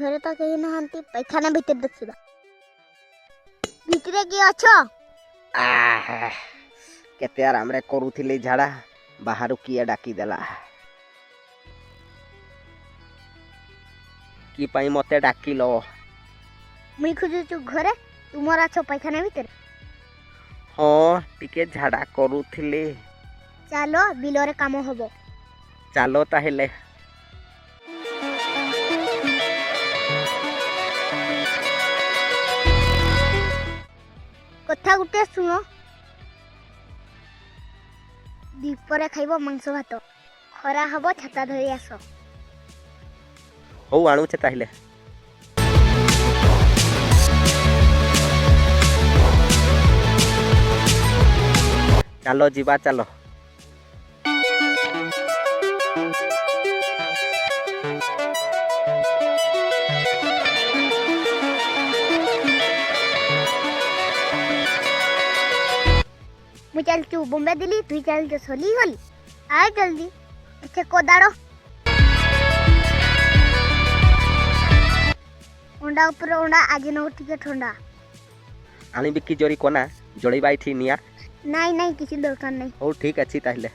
घरे तो कहीं नहांती पैखाना भीतर देखिबा भीतरे की अछो केते आराम रे करूथिली झाड़ा बाहर किए डाकी देला कि पई मते डाकिलो मुई खोजुछु घरे तुमर अछो पैखाना भीतर हाँ टिके झाड़ा करूथिली चलो बिलरे काम हबो चलो ताहेले कथा गुटे सुनो दीपरे खाइबो मांस भात खरा हबो छाता धरि आसो हो आणुचे ताहेले चलो जीवा चलो मुझे चल तू बॉम्बे दिल्ली तू चल जो सोली होली आए जल्दी अच्छे कोदाड़ो उंडा ऊपर उंडा आज न उठी ठंडा आनी बिकी जोरी कोना जोड़ी बाई थी निया नहीं नहीं किसी दरकार नहीं हो ठीक अच्छी ताहले